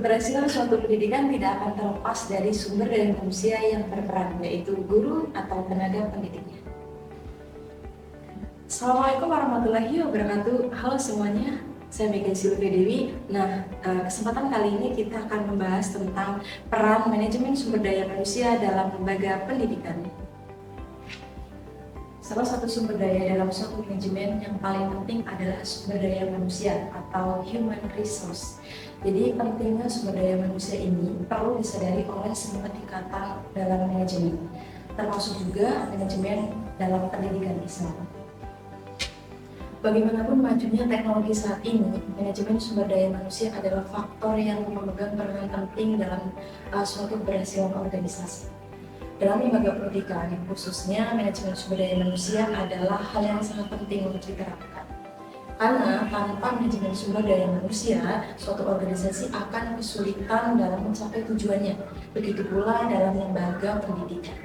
Keberhasilan suatu pendidikan tidak akan terlepas dari sumber daya manusia yang berperan, yaitu guru atau tenaga pendidiknya. Assalamualaikum warahmatullahi wabarakatuh. Halo semuanya, saya Mega Silvia Dewi. Nah, kesempatan kali ini kita akan membahas tentang peran manajemen sumber daya manusia dalam lembaga pendidikan. Salah satu sumber daya dalam suatu manajemen yang paling penting adalah sumber daya manusia atau human resource. Jadi pentingnya sumber daya manusia ini perlu disadari oleh semua tingkatan dalam manajemen, termasuk juga manajemen dalam pendidikan Islam. Bagaimanapun majunya teknologi saat ini, manajemen sumber daya manusia adalah faktor yang memegang peranan penting dalam suatu keberhasilan organisasi. Dalam lembaga pendidikan, khususnya manajemen sumber daya manusia adalah hal yang sangat penting untuk diterapkan. Karena tanpa manajemen sumber daya manusia, suatu organisasi akan kesulitan dalam mencapai tujuannya. Begitu pula dalam lembaga pendidikan.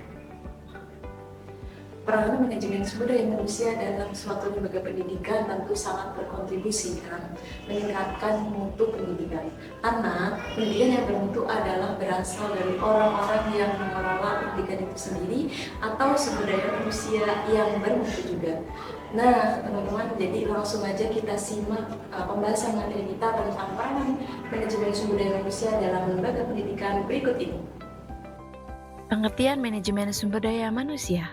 Peran manajemen sumber daya manusia dalam suatu lembaga pendidikan tentu sangat berkontribusi dalam meningkatkan mutu pendidikan. Karena pendidikan yang bermutu adalah berasal dari orang-orang yang mengelola pendidikan itu sendiri atau sumber daya manusia yang bermutu juga. Nah, teman-teman, jadi langsung aja kita simak pembahasan materi kita tentang peran manajemen sumber daya manusia dalam lembaga pendidikan berikut ini. Pengertian manajemen sumber daya manusia.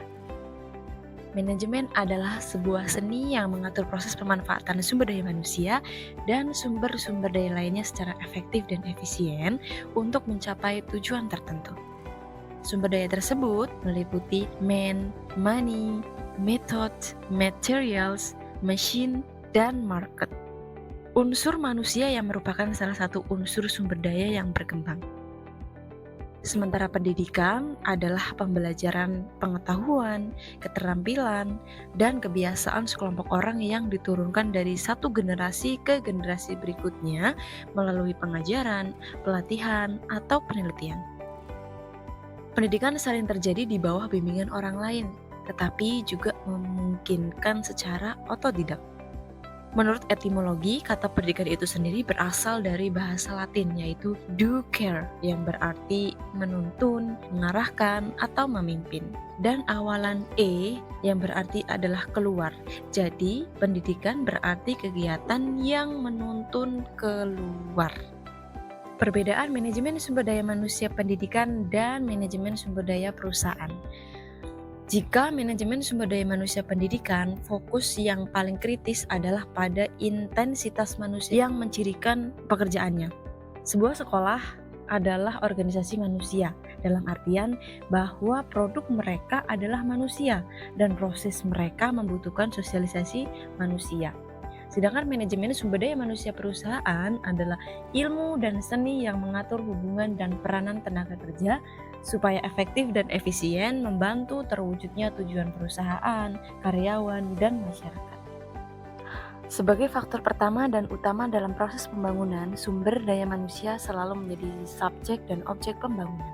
Manajemen adalah sebuah seni yang mengatur proses pemanfaatan sumber daya manusia dan sumber-sumber daya lainnya secara efektif dan efisien untuk mencapai tujuan tertentu. Sumber daya tersebut meliputi money, method, materials, machine, dan market. Unsur manusia yang merupakan salah satu unsur sumber daya yang berkembang. Sementara pendidikan adalah pembelajaran pengetahuan, keterampilan, dan kebiasaan sekelompok orang yang diturunkan dari satu generasi ke generasi berikutnya melalui pengajaran, pelatihan, atau penelitian. Pendidikan sering terjadi di bawah bimbingan orang lain, tetapi juga memungkinkan secara otodidak. Menurut etimologi, kata pendidikan itu sendiri berasal dari bahasa Latin, yaitu ducere, yang berarti menuntun, mengarahkan, atau memimpin. Dan awalan yang berarti adalah keluar. Jadi, pendidikan berarti kegiatan yang menuntun keluar. Perbedaan manajemen sumber daya manusia pendidikan dan manajemen sumber daya perusahaan. Jika manajemen sumber daya manusia pendidikan, fokus yang paling kritis adalah pada intensitas manusia yang mencirikan pekerjaannya. Sebuah sekolah adalah organisasi manusia, dalam artian bahwa produk mereka adalah manusia dan proses mereka membutuhkan sosialisasi manusia. Sedangkan manajemen sumber daya manusia perusahaan adalah ilmu dan seni yang mengatur hubungan dan peranan tenaga kerja supaya efektif dan efisien membantu terwujudnya tujuan perusahaan, karyawan, dan masyarakat. Sebagai faktor pertama dan utama dalam proses pembangunan, sumber daya manusia selalu menjadi subjek dan objek pembangunan.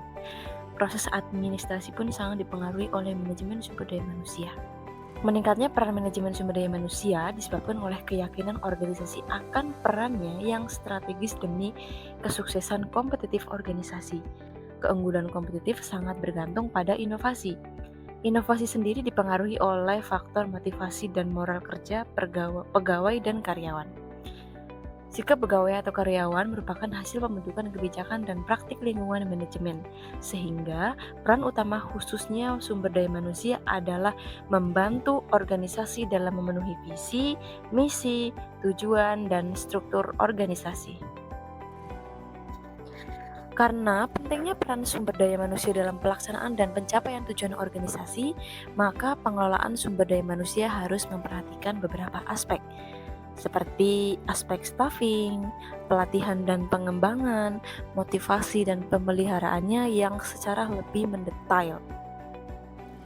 Proses administrasi pun sangat dipengaruhi oleh manajemen sumber daya manusia. Meningkatnya peran manajemen sumber daya manusia disebabkan oleh keyakinan organisasi akan perannya yang strategis demi kesuksesan kompetitif organisasi. Keunggulan kompetitif sangat bergantung pada inovasi. Inovasi sendiri dipengaruhi oleh faktor motivasi dan moral kerja pegawai dan karyawan. Sikap pegawai atau karyawan merupakan hasil pembentukan kebijakan dan praktik lingkungan manajemen, sehingga peran utama khususnya sumber daya manusia adalah membantu organisasi dalam memenuhi visi, misi, tujuan, dan struktur organisasi. Karena pentingnya peran sumber daya manusia dalam pelaksanaan dan pencapaian tujuan organisasi, maka pengelolaan sumber daya manusia harus memperhatikan beberapa aspek, seperti aspek staffing, pelatihan dan pengembangan, motivasi dan pemeliharaannya yang secara lebih mendetail.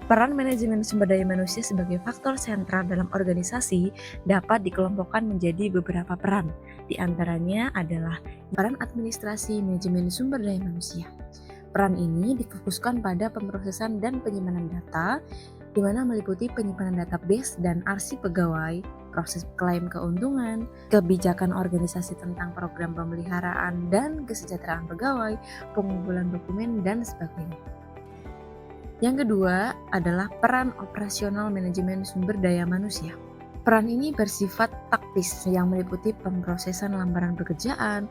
Peran manajemen sumber daya manusia sebagai faktor sentral dalam organisasi dapat dikelompokkan menjadi beberapa peran. Di antaranya adalah peran administrasi manajemen sumber daya manusia. Peran ini difokuskan pada pemrosesan dan penyimpanan data, di mana meliputi penyimpanan database dan arsip pegawai, proses klaim keuntungan, kebijakan organisasi tentang program pemeliharaan dan kesejahteraan pegawai, pengumpulan dokumen, dan sebagainya. Yang kedua adalah peran operasional manajemen sumber daya manusia. Peran ini bersifat taktis yang meliputi pemrosesan lambaran pekerjaan,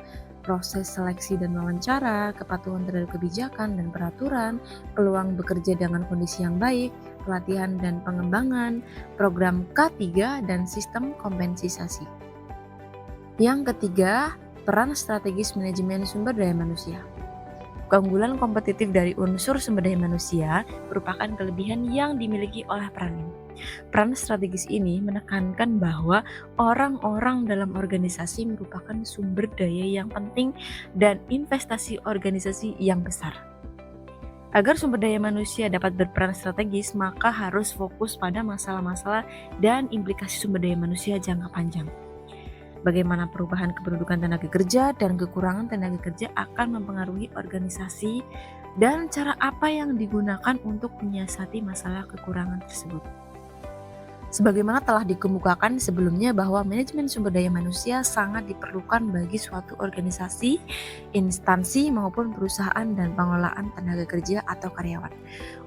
proses seleksi dan wawancara, kepatuhan terhadap kebijakan dan peraturan, peluang bekerja dengan kondisi yang baik, pelatihan dan pengembangan, program K3 dan sistem kompensasi. Yang ketiga, peran strategis manajemen sumber daya manusia. Keunggulan kompetitif dari unsur sumber daya manusia merupakan kelebihan yang dimiliki oleh peran ini. Peran strategis ini menekankan bahwa orang-orang dalam organisasi merupakan sumber daya yang penting dan investasi organisasi yang besar. Agar sumber daya manusia dapat berperan strategis, maka harus fokus pada masalah-masalah dan implikasi sumber daya manusia jangka panjang. Bagaimana perubahan kependudukan tenaga kerja dan kekurangan tenaga kerja akan mempengaruhi organisasi dan cara apa yang digunakan untuk menyiasati masalah kekurangan tersebut. Sebagaimana telah dikemukakan sebelumnya bahwa manajemen sumber daya manusia sangat diperlukan bagi suatu organisasi, instansi maupun perusahaan dan pengelolaan tenaga kerja atau karyawan.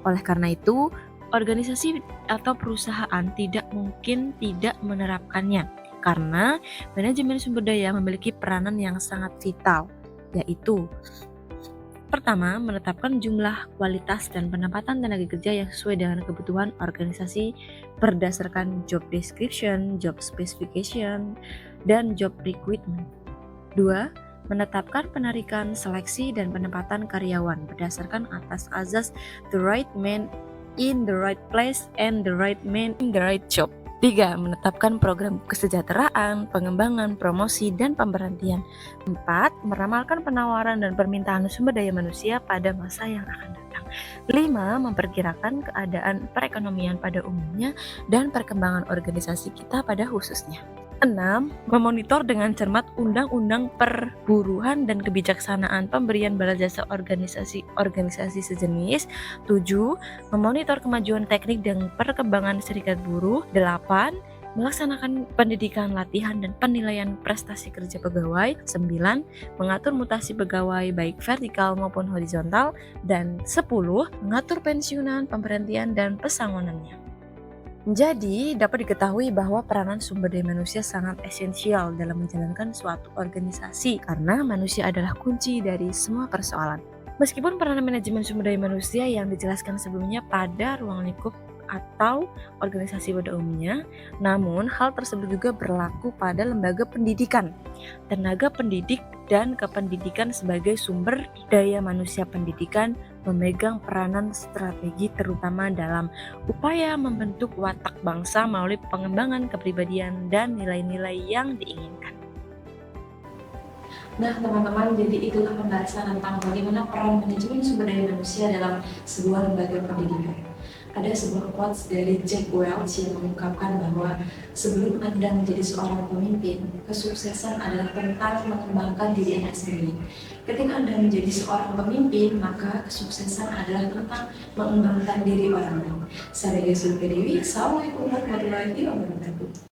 Oleh karena itu, organisasi atau perusahaan tidak mungkin tidak menerapkannya karena manajemen sumber daya memiliki peranan yang sangat vital, yaitu pertama, menetapkan jumlah, kualitas, dan penempatan tenaga kerja yang sesuai dengan kebutuhan organisasi berdasarkan job description, job specification, dan job requirement. 2. Menetapkan penarikan, seleksi, dan penempatan karyawan berdasarkan atas azas the right man in the right place and the right man in the right job. 3. Menetapkan program kesejahteraan, pengembangan, promosi, dan pemberhentian. 4. Meramalkan penawaran dan permintaan sumber daya manusia pada masa yang akan datang. 5. Memperkirakan keadaan perekonomian pada umumnya dan perkembangan organisasi kita pada khususnya. 6. Memonitor dengan cermat undang-undang perburuhan dan kebijaksanaan pemberian bala jasa organisasi sejenis. 7. Memonitor kemajuan teknik dan perkembangan serikat buruh. 8. Melaksanakan pendidikan, latihan, dan penilaian prestasi kerja pegawai. 9. Mengatur mutasi pegawai baik vertikal maupun horizontal. Dan 10. Mengatur pensiunan, pemberhentian, dan pesangonannya. Jadi, dapat diketahui bahwa peranan sumber daya manusia sangat esensial dalam menjalankan suatu organisasi karena manusia adalah kunci dari semua persoalan. Meskipun peranan manajemen sumber daya manusia yang dijelaskan sebelumnya pada ruang lingkup atau organisasi pada umumnya, namun hal tersebut juga berlaku pada lembaga pendidikan, tenaga pendidik, dan kependidikan sebagai sumber daya manusia pendidikan memegang peranan strategi terutama dalam upaya membentuk watak bangsa melalui pengembangan kepribadian dan nilai-nilai yang diinginkan. Nah teman-teman, jadi itulah pembahasan tentang bagaimana peran manajemen sumber daya manusia dalam sebuah lembaga pendidikan. Ada sebuah quotes dari Jack Welch yang mengungkapkan bahwa sebelum Anda menjadi seorang pemimpin, kesuksesan adalah tentang mengembangkan diri Anda sendiri. Ketika Anda menjadi seorang pemimpin, maka kesuksesan adalah tentang mengembangkan diri orang lain. Saya Dewi, Assalamualaikum warahmatullahi wabarakatuh.